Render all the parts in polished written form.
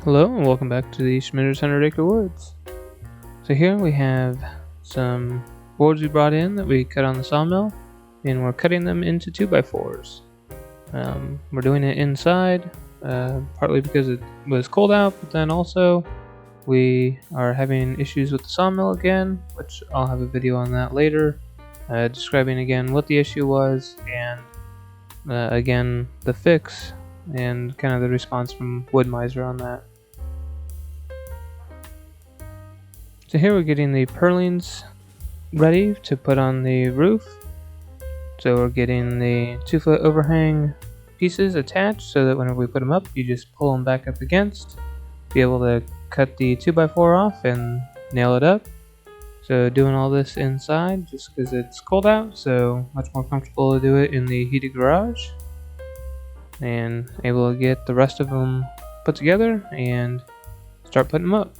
Hello and welcome back to the Schmitter's 100 Acre Woods. So here we have some boards we brought in that we cut on the sawmill, and we're cutting them into 2x4s. We're doing it inside, partly because it was cold out, but then also we are having issues with the sawmill again, which I'll have a video on that later, describing again what the issue was and again the fix and kind of the response from Woodmizer on that. So here we're getting the purlins ready to put on the roof. So we're getting the 2-foot overhang pieces attached so that whenever we put them up, you just pull them back up against, be able to cut the 2x4 off and nail it up. So doing all this inside just because it's cold out, so much more comfortable to do it in the heated garage. And able to get the rest of them put together and start putting them up.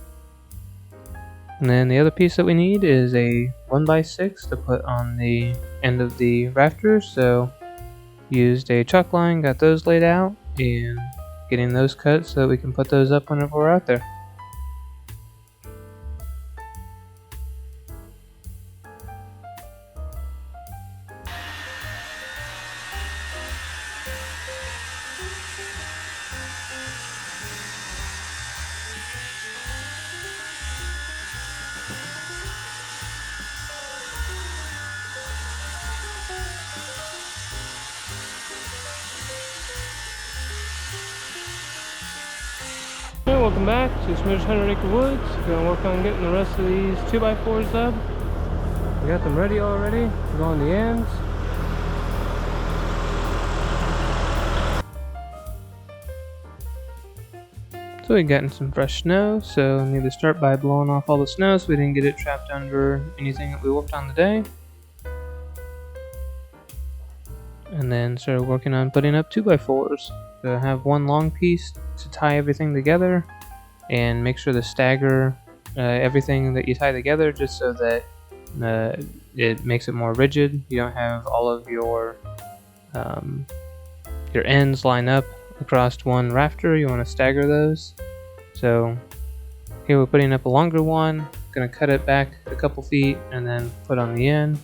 And then the other piece that we need is a 1x6 to put on the end of the rafters. So used a chalk line, got those laid out, and getting those cut so that we can put those up whenever we're out there. Hey, welcome back to Schmitter's 100 Acre Woods. We're gonna work on getting the rest of these 2x4s up. We got them ready already. We're going the ends. So we've gotten some fresh snow, so we need to start by blowing off all the snow so we didn't get it trapped under anything that we worked on today. And then started working on putting up 2x4s. So have one long piece to tie everything together and make sure to stagger everything that you tie together just so that it makes it more rigid. You don't have all of your ends line up across one rafter. You want to stagger those. So here we're putting up a longer one, gonna cut it back a couple feet and then put on the end,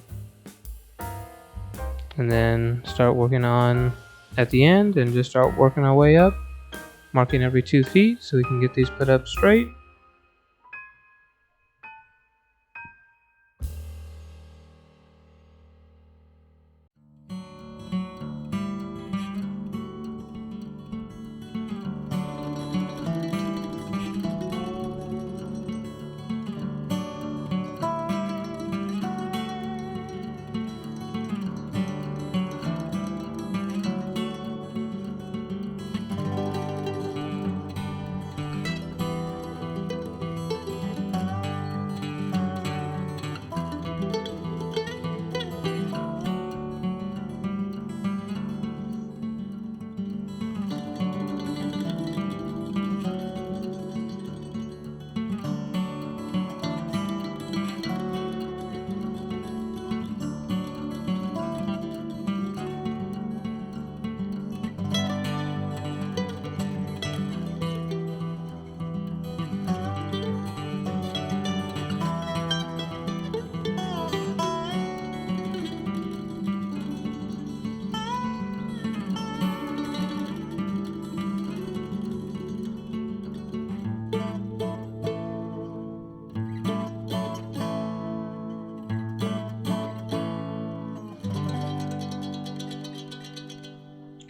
and then start working on at the end and just start working our way up, marking every 2 feet so we can get these put up straight.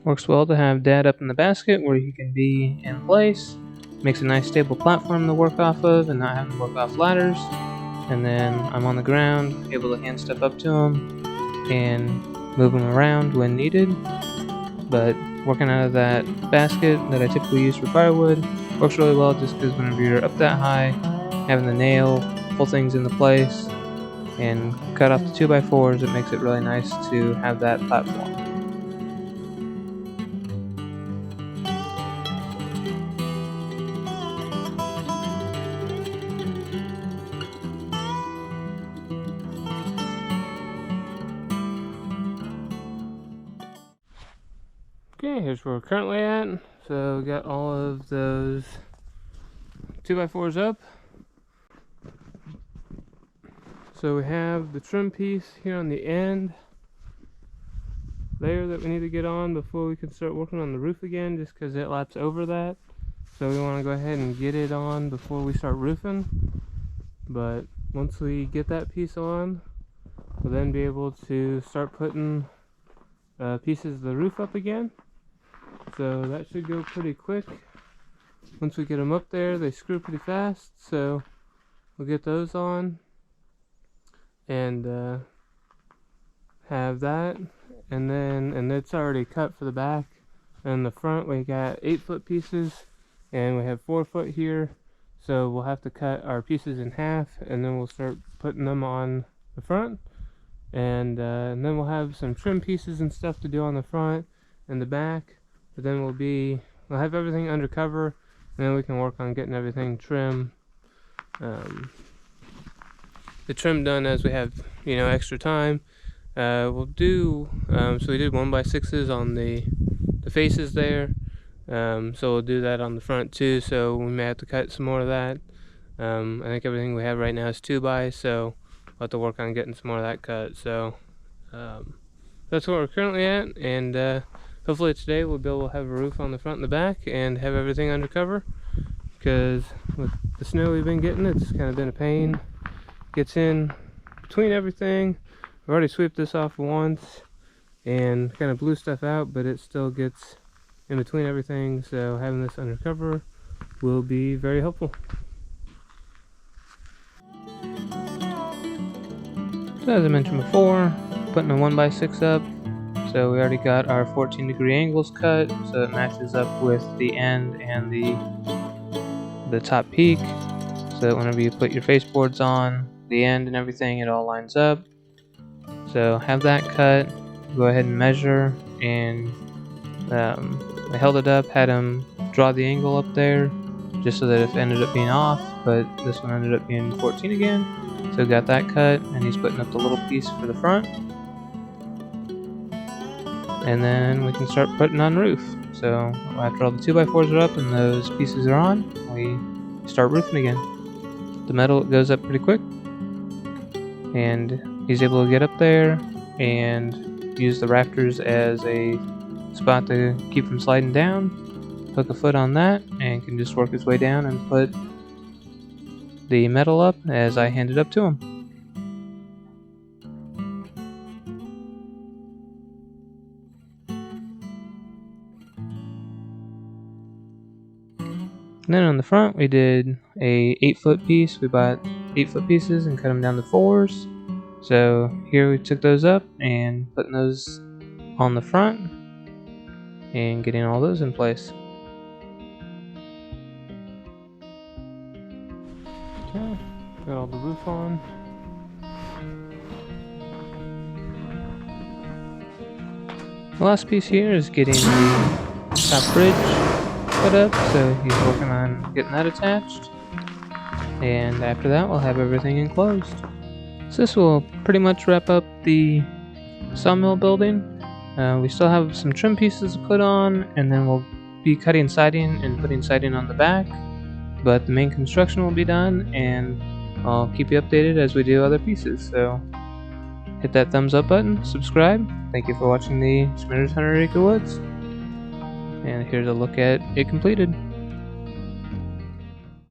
Works well to have Dad up in the basket where he can be in place. Makes a nice stable platform to work off of and not having to work off ladders. And then I'm on the ground, able to hand stuff up to him and move him around when needed. But working out of that basket that I typically use for firewood works really well just because whenever you're up that high, having the nail pull things into place and cut off the 2x4s, it makes it really nice to have that platform. Okay, here's where we're currently at. So we got all of those 2x4s up. So we have the trim piece here on the end there that we need to get on before we can start working on the roof again, just because it laps over that. So we want to go ahead and get it on before we start roofing. But once we get that piece on, we'll then be able to start putting pieces of the roof up again. So that should go pretty quick. Once we get them up there, they screw pretty fast, so we'll get those on and have that. And it's already cut for the back. And the front, we got 8-foot pieces, and we have 4-foot here. So we'll have to cut our pieces in half, and then we'll start putting them on the front. And then we'll have some trim pieces and stuff to do on the front and the back. But then we'll have everything under cover, and then we can work on getting everything trim. The trim done as we have, extra time. We'll do, so we did 1x6s on the faces there. So we'll do that on the front too, so we may have to cut some more of that. I think everything we have right now is 2x, so we'll have to work on getting some more of that cut. So that's what we're currently at, and hopefully today we'll be able to have a roof on the front and the back and have everything under cover, because with the snow we've been getting, it's kind of been a pain. Gets in between everything. I've already swept this off once and kind of blew stuff out, but it still gets in between everything, so having this under cover will be very helpful. So as I mentioned before, putting a 1x6 up, so we already got our 14-degree angles cut, so it matches up with the end and the top peak, so that whenever you put your baseboards on, the end and everything, it all lines up. So have that cut, go ahead and measure, and I held it up, had him draw the angle up there, just so that if it ended up being off, but this one ended up being 14 again. So got that cut, and he's putting up the little piece for the front. And then we can start putting on roof. So after all the 2x4s are up and those pieces are on, we start roofing again. The metal goes up pretty quick, and he's able to get up there and use the rafters as a spot to keep from sliding down. Hook a foot on that and can just work his way down and put the metal up as I hand it up to him. And then on the front we did a 8-foot piece. We bought 8-foot pieces and cut them down to 4s. So here we took those up and putting those on the front and getting all those in place. Okay, got all the roof on. The last piece here is getting the top bridge put up, so he's working on getting that attached. And after that we'll have everything enclosed. So this will pretty much wrap up the sawmill building. We still have some trim pieces to put on, and then we'll be cutting siding and putting siding on the back. But the main construction will be done, and I'll keep you updated as we do other pieces. So hit that thumbs up button, subscribe. Thank you for watching the Schmitter's 100 Acre Woods. And here's a look at it completed.